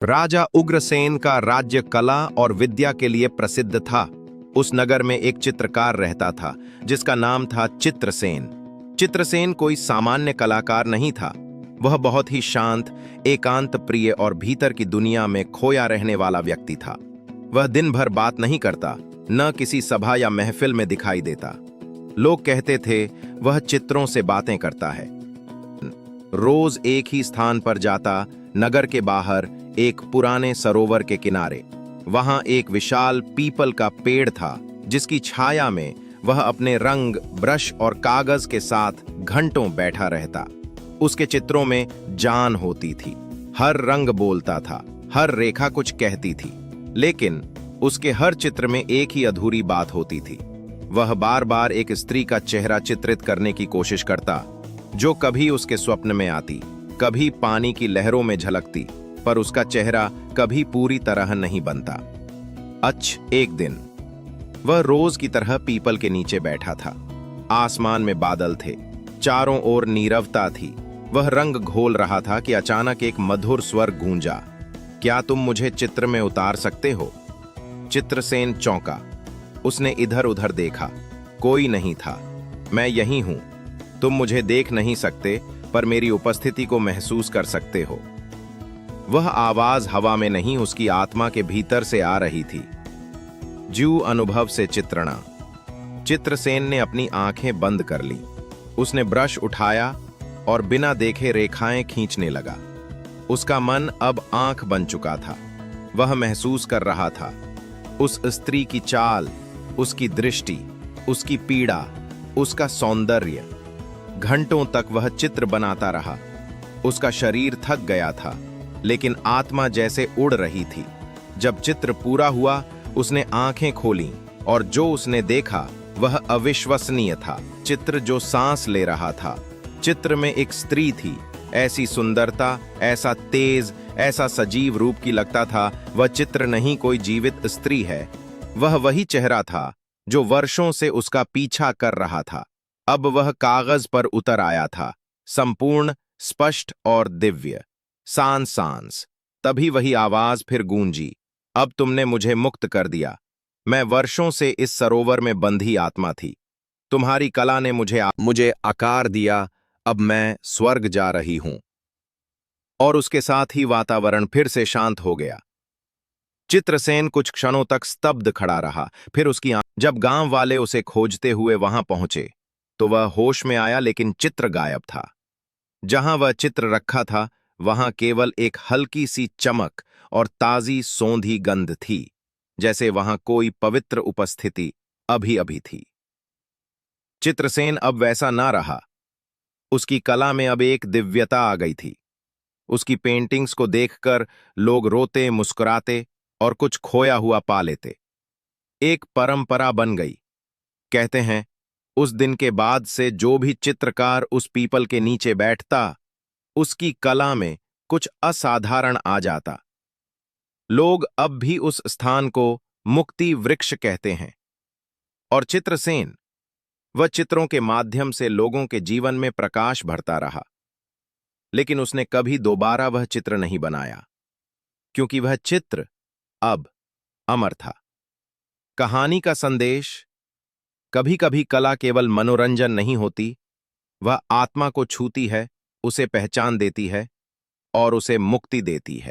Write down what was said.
राजा उग्रसेन का राज्य कला और विद्या के लिए प्रसिद्ध था। उस नगर में एक चित्रकार रहता था जिसका नाम था चित्रसेन। चित्रसेन कोई सामान्य कलाकार नहीं था। वह बहुत ही शांत, एकांत प्रिय और भीतर की दुनिया में खोया रहने वाला व्यक्ति था। वह दिन भर बात नहीं करता, न किसी सभा या महफिल में दिखाई देता। लोग कहते थे वह चित्रों से बातें करता है। रोज एक ही स्थान पर जाता, नगर के बाहर एक पुराने सरोवर के किनारे। वहां एक विशाल पीपल का पेड़ था जिसकी छाया में वह अपने रंग, ब्रश और कागज के साथ घंटों बैठा रहता। उसके चित्रों में जान होती थी। हर रंग बोलता था, हर रेखा कुछ कहती थी। लेकिन उसके हर चित्र में एक ही अधूरी बात होती थी। वह बार बार एक स्त्री का चेहरा चित्रित करने की कोशिश करता, जो कभी उसके स्वप्न में आती, कभी पानी की लहरों में झलकती, पर उसका चेहरा कभी पूरी तरह नहीं बनता। एक दिन वह रोज की तरह पीपल के नीचे बैठा था। आसमान में बादल थे, चारों ओर नीरवता थी। वह रंग घोल रहा था कि अचानक एक मधुर स्वर गूंजा, क्या तुम मुझे चित्र में उतार सकते हो? चित्रसेन चौंका। उसने इधर उधर देखा, कोई नहीं था। मैं यहीं हूं। तुम मुझे देख नहीं सकते, पर मेरी उपस्थिति को महसूस कर सकते हो। वह आवाज हवा में नहीं, उसकी आत्मा के भीतर से आ रही थी। ज्यू अनुभव से चित्रणा। चित्रसेन ने अपनी आंखें बंद कर लीं। उसने ब्रश उठाया और बिना देखे रेखाएं खींचने लगा। उसका मन अब आंख बन चुका था। वह महसूस कर रहा था उस स्त्री की चाल, उसकी दृष्टि, उसकी पीड़ा, उसका सौंदर्य। घंटों तक वह चित्र बनाता रहा। उसका शरीर थक गया था, लेकिन आत्मा जैसे उड़ रही थी। जब चित्र पूरा हुआ, उसने आंखें खोलीं और जो उसने देखा वह अविश्वसनीय था। चित्र जो सांस ले रहा था। चित्र में एक स्त्री थी, ऐसी सुंदरता, ऐसा तेज, ऐसा सजीव रूप की लगता था वह चित्र नहीं, कोई जीवित स्त्री है। वह वही चेहरा था जो वर्षों से उसका पीछा कर रहा था। अब वह कागज पर उतर आया था, संपूर्ण, स्पष्ट और दिव्य। सांस सांस। तभी वही आवाज फिर गूंजी, अब तुमने मुझे मुक्त कर दिया। मैं वर्षों से इस सरोवर में बंधी आत्मा थी। तुम्हारी कला ने मुझे आकार दिया। अब मैं स्वर्ग जा रही हूं। और उसके साथ ही वातावरण फिर से शांत हो गया। चित्रसेन कुछ क्षणों तक स्तब्ध खड़ा रहा। फिर जब गांव वाले उसे खोजते हुए वहां पहुंचे तो वह होश में आया, लेकिन चित्र गायब था। जहां वह चित्र रखा था वहां केवल एक हल्की सी चमक और ताजी सौंधी गंध थी, जैसे वहां कोई पवित्र उपस्थिति अभी अभी थी। चित्रसेन अब वैसा ना रहा। उसकी कला में अब एक दिव्यता आ गई थी। उसकी पेंटिंग्स को देखकर लोग रोते, मुस्कुराते और कुछ खोया हुआ पा लेते। एक परंपरा बन गई। कहते हैं उस दिन के बाद से जो भी चित्रकार उस पीपल के नीचे बैठता, उसकी कला में कुछ असाधारण आ जाता। लोग अब भी उस स्थान को मुक्ति वृक्ष कहते हैं। और चित्रसेन वह चित्रों के माध्यम से लोगों के जीवन में प्रकाश भरता रहा। लेकिन उसने कभी दोबारा वह चित्र नहीं बनाया, क्योंकि वह चित्र अब अमर था। कहानी का संदेश, कभी कभी कला केवल मनोरंजन नहीं होती, वह आत्मा को छूती है, उसे पहचान देती है और उसे मुक्ति देती है।